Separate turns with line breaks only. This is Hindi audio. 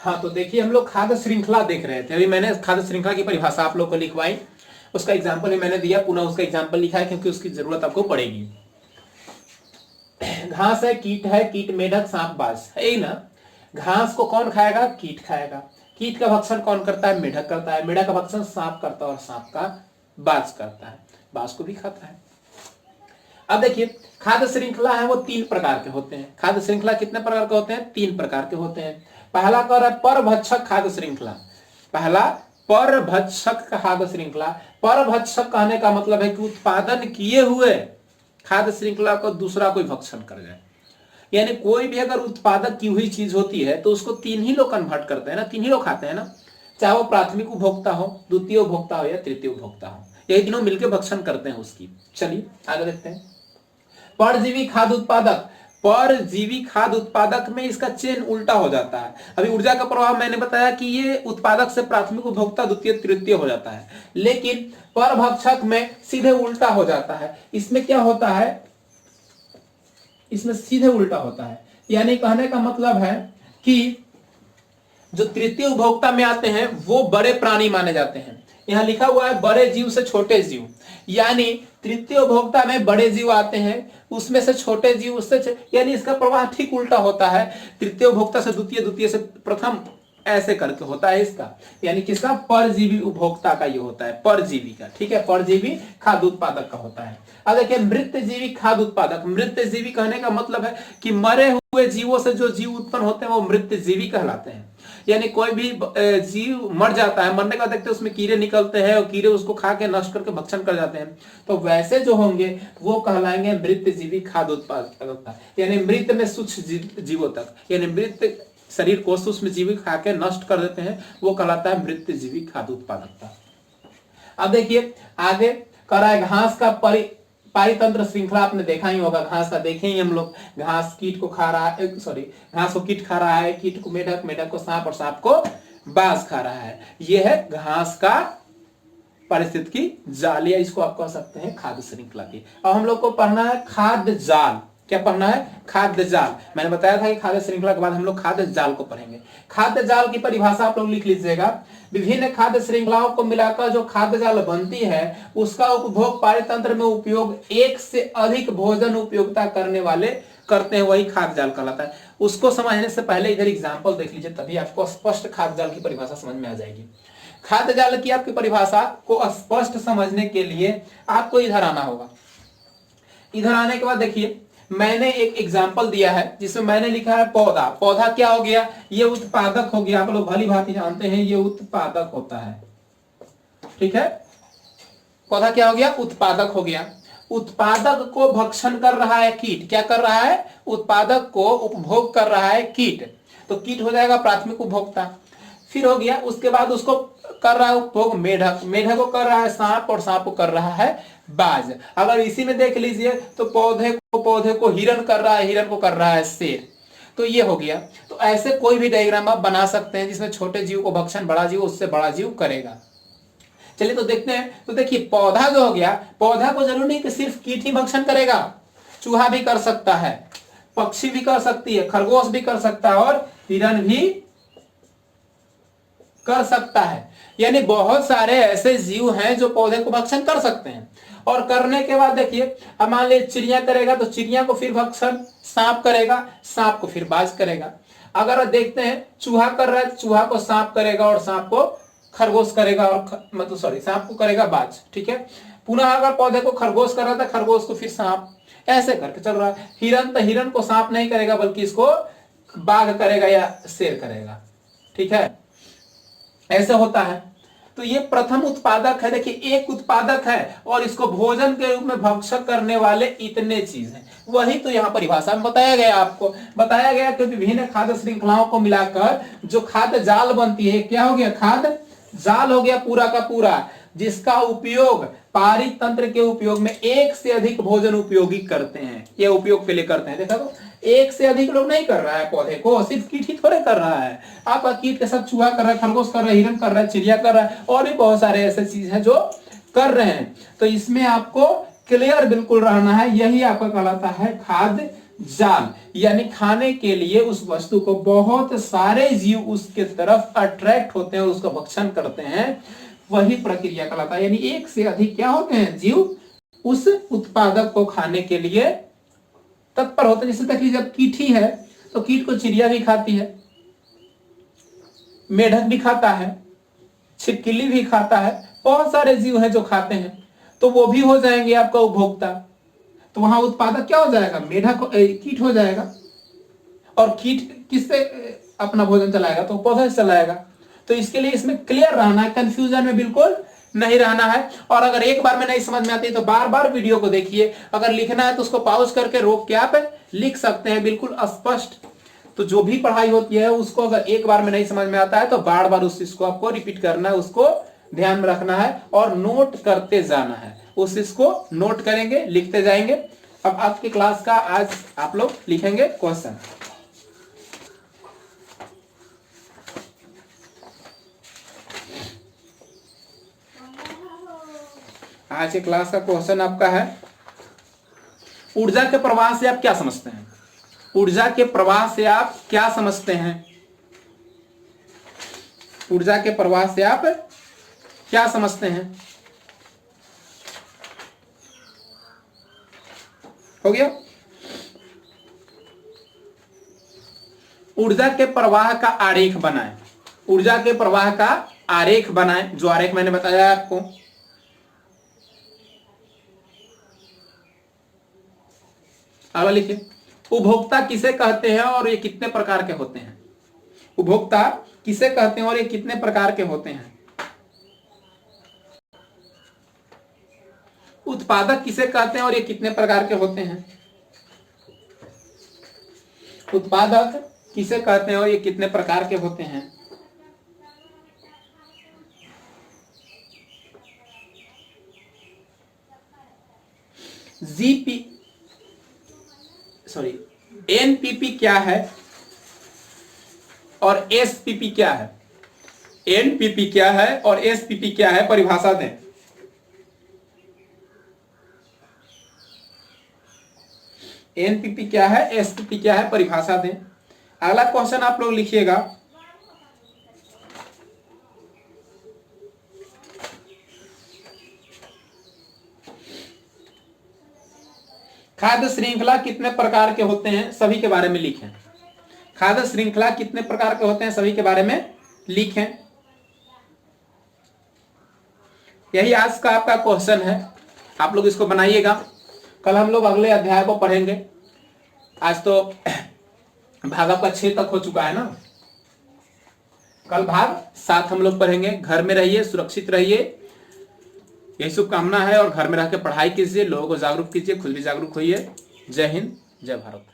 हाँ, तो देखिए हम लोग खाद्य श्रृंखला देख रहे थे। अभी मैंने खाद्य श्रृंखला की परिभाषा आप लोग को लिखवाई, उसका एग्जाम्पल भी मैंने दिया, पुनः उसका एग्जाम्पल लिखा है क्योंकि उसकी जरूरत आपको पड़ेगी। घास है, कीट मेढक सांप बाज, है ना। घास को कौन खाएगा? कीट खाएगा। कीट का भक्षण कौन करता है? मेढक करता है। मेढक का भक्षण सांप करता है और सांप का बाज करता है, बाज को भी खाता है। अब देखिए खाद्य श्रृंखला है वो 3 प्रकार के होते हैं। खाद्य श्रृंखला कितने प्रकार के होते हैं? 3 प्रकार के होते हैं। पहला कह रहा है परभक्षक खाद्य श्रृंखला। पहला परभक्षक खाद्य श्रृंखला। परभक्षक कहने का मतलब है कि उत्पादन किए हुए खाद्य श्रृंखला को दूसरा कोई भक्षण कर जाए। यानी कोई भी अगर उत्पादक की हुई चीज होती है तो उसको 3 ही लोग कन्वर्ट करते हैं ना, 3 ही लोग खाते हैं ना, चाहे वो प्राथमिक उपभोक्ता हो, द्वितीय उपभोक्ता हो या तृतीय उपभोक्ता हो, यही तीनों मिलकर भक्षण करते हैं उसकी। चलिए आगे देखते हैं। परजीवी खाद्य उत्पादक। परजीवी खाद्य उत्पादक में इसका चेन उल्टा हो जाता है। अभी ऊर्जा का प्रभाव मैंने बताया कि ये उत्पादक से प्राथमिक उपभोक्ता द्वितीय तृतीय हो जाता है, लेकिन परभक्षक में सीधे उल्टा हो जाता है। इसमें क्या होता है? इसमें सीधे उल्टा होता है। यानी कहने का मतलब है कि जो तृतीय उपभोक्ता में आते हैं वो बड़े प्राणी माने जाते हैं। यहां लिखा हुआ है बड़े जीव से छोटे जीव, यानी तृतीय उपभोक्ता में बड़े जीव आते हैं, उसमें से छोटे जीव उससे, यानी इसका प्रवाह ठीक उल्टा होता है। तृतीय उपभोक्ता से द्वितीय, द्वितीय से प्रथम, ऐसे करके होता है इसका। यानी किसका? परजीवी उपभोक्ता का ये होता है, परजीवी का। ठीक है, परजीवी खाद्य उत्पादक का होता है। अब देखिए मृतजीवी खाद्य उत्पादक। मृतजीवी कहने का मतलब है कि मरे हुए जीवों से जो जीव उत्पन्न होते हैं वो मृतजीवी कहलाते हैं। यानी कोई भी जीव मर जाता है, मरने का देखते हैं उसमें कीड़े निकलते हैं और कीड़े उसको खा के नष्ट करके भक्षण कर जाते हैं, तो वैसे जो होंगे वो कहलाएंगे मृतजीवी खाद्य उत्पादक। यानी मृत में सूक्ष्म जीवों तक, यानी मृत शरीर को सूक्ष्म जीवी खा के नष्ट कर देते हैं, वो कहलाता है मृतजीवी खाद्य उत्पादकता। अब देखिए आगे कर रहा है घास का पारितंत्र श्रृंखला। आपने देखा ही होगा, घास का देखे ही हम लोग। घास कीट को खा रहा है, घास को कीट खा रहा है, कीट को मेढक, मेढक को सांप और सांप को बाज खा रहा है। यह है घास का पारिस्थितिकी जाल, या इसको आप कह सकते हैं खाद्य श्रृंखला की। अब हम लोग को पढ़ना है खाद्य जाल। क्या पढ़ना है? खाद्य जाल। मैंने बताया था कि खाद्य श्रृंखला के बाद हम लोग खाद्य जाल को पढ़ेंगे। खाद्य जाल की परिभाषा आप लोग लिख लीजिएगा। विभिन्न खाद्य श्रृंखलाओं को मिलाकर जो खाद्य जाल बनती है उसका उपभोग पारितंत्र में उपयोग एक से अधिक भोजन उपयोगिता करने वाले करते हैं, वही खाद्य जाल कहलाता है। उसको समझने से पहले इधर एग्जाम्पल देख लीजिए, तभी आपको स्पष्ट खाद्य जाल की परिभाषा समझ में आ जाएगी। खाद्य जाल की आपकी परिभाषा को स्पष्ट समझने के लिए आपको इधर आना होगा। इधर आने के बाद देखिए मैंने एक एग्जाम्पल दिया है जिसमें मैंने लिखा है पौधा। पौधा क्या हो गया? ये उत्पादक हो गया। आप लोग भली भांति जानते हैं ये उत्पादक होता है। ठीक है, पौधा क्या हो गया? उत्पादक हो गया। उत्पादक को भक्षण कर रहा है कीट। क्या कर रहा है? उत्पादक को उपभोग कर रहा है कीट, तो कीट हो जाएगा प्राथमिक उपभोक्ता। फिर हो गया, उसके बाद उसको कर रहा है उपभोग मेढक, मेढक को कर रहा है सांप और सांप को कर रहा है बाज। अगर इसी में देख लीजिए तो पौधे को हिरण कर रहा है, हिरण को कर रहा है शेर, तो ये हो गया। तो ऐसे कोई भी डायग्राम आप बना सकते हैं जिसमें छोटे जीव को भक्षण बड़ा जीव उससे बड़ा जीव करेगा। चलिए तो देखते हैं। तो देखिए पौधा जो हो गया, पौधा को जरूरी नहीं कि सिर्फ कीट ही भक्षण करेगा, चूहा भी कर सकता है, पक्षी भी कर सकती है, खरगोश भी कर सकता है और हिरण भी कर सकता है। यानी बहुत सारे ऐसे जीव हैं जो पौधे को भक्षण कर सकते हैं। और करने के बाद देखिए अब मान लीजिए चिड़िया करेगा तो चिड़िया को फिर भक्षण सांप करेगा, सांप को फिर बाज करेगा। अगर देखते हैं चूहा कर रहा है, चूहा को सांप करेगा और सांप को खरगोश करेगा, और मतलब सांप को करेगा बाज। ठीक है, पुनः अगर पौधे को खरगोश कर रहा था, खरगोश को फिर सांप, ऐसे करके चल रहा है। हिरण तो हिरण को सांप नहीं करेगा बल्कि इसको बाघ करेगा या शेर करेगा। ठीक है, ऐसे होता है। तो ये प्रथम उत्पादक है। देखिए एक उत्पादक है और इसको भोजन के रूप में भक्षण करने वाले इतने चीज हैं। वही तो यहाँ परिभाषा में बताया गया, आपको बताया गया कि विभिन्न खाद्य श्रृंखलाओं को मिलाकर जो खाद्य जाल बनती है, क्या हो गया? खाद्य जाल हो गया पूरा का पूरा, जिसका उपयोग पारितंत्र के उपयोग में एक से अधिक भोजन उपयोगी करते हैं। ये उपयोग के लिए करते हैं। देखा तो एक से अधिक लोग नहीं कर रहा है पौधे को, सिर्फ कीट ही थोड़े कर रहा है। आपका कीट के साथ चूहा कर रहा है, खरगोश कर रहा है, हिरण कर रहा है, चिड़िया कर रहा है, और भी बहुत सारे ऐसे चीज है जो कर रहे हैं। तो इसमें आपको क्लियर बिल्कुल रहना है, यही आपका कहलाता है खाद्य जाल, यानी खाने के लिए उस वस्तु को बहुत सारे जीव उसके तरफ अट्रैक्ट होते हैं, उसका भक्षण करते हैं, वही प्रक्रिया कहलाता है। यानी एक से अधिक क्या होते हैं, जीव उस उत्पादक को खाने के लिए तत्पर होते हैं। जैसे तक जब कीट है तो कीट को चिड़िया भी खाती है, मेढक भी खाता है, छिपकली भी खाता है, बहुत सारे जीव हैं जो खाते हैं, तो वो भी हो जाएंगे आपका उपभोक्ता। तो वहां उत्पादक क्या हो जाएगा, मेढक कीट हो जाएगा। और कीट किससे अपना भोजन चलाएगा, तो पौधे से चलाएगा। तो इसके लिए इसमें क्लियर रहना है, कंफ्यूजन में बिल्कुल नहीं रहना है। और अगर एक बार में नहीं समझ में आती है तो बार बार वीडियो को देखिए। अगर लिखना है तो उसको पॉज करके रोक के आप लिख सकते हैं बिल्कुल स्पष्ट। तो जो भी पढ़ाई होती है उसको अगर एक बार में नहीं समझ में आता है तो बार बार उस चीज को आपको रिपीट करना है, उसको ध्यान में रखना है और नोट करते जाना है। उस चीज को नोट करेंगे, लिखते जाएंगे। अब आपकी क्लास का आज आप लोग लिखेंगे क्वेश्चन। आज की क्लास का क्वेश्चन आपका है, ऊर्जा के प्रवाह से आप क्या समझते हैं? ऊर्जा के प्रवाह से आप क्या समझते हैं? ऊर्जा के प्रवाह से आप क्या समझते हैं? हो गया? ऊर्जा के प्रवाह का आरेख बनाएं। ऊर्जा के प्रवाह का आरेख बनाएं, जो आरेख मैंने बताया आपको। अगला लिखिए, उपभोक्ता किसे कहते हैं और ये कितने प्रकार के होते हैं? उपभोक्ता किसे कहते हैं और ये कितने प्रकार के होते हैं? उत्पादक किसे कहते हैं और ये कितने प्रकार के होते हैं? उत्पादक किसे कहते हैं और ये कितने प्रकार के होते हैं? एनपीपी क्या है और एसपीपी क्या है? एनपीपी क्या है और एसपीपी क्या है, परिभाषा दें। एनपीपी क्या है, एसपीपी क्या है, परिभाषा दें। अगला क्वेश्चन आप लोग लिखिएगा, खाद्य श्रृंखला कितने प्रकार के होते हैं, सभी के बारे में लिखें। खाद्य श्रृंखला कितने प्रकार के होते हैं, सभी के बारे में लिखें। यही आज का आपका क्वेश्चन है, आप लोग इसको बनाइएगा। कल हम लोग अगले अध्याय को पढ़ेंगे। आज तो भाग आपका 6 तक हो चुका है ना, कल भाग 7 हम लोग पढ़ेंगे। घर में रहिए, सुरक्षित रहिए, यही शुभकामना है। और घर में रह के पढ़ाई कीजिए, लोगों को जागरूक कीजिए, खुद भी जागरूक होइए। जय हिंद, जय भारत।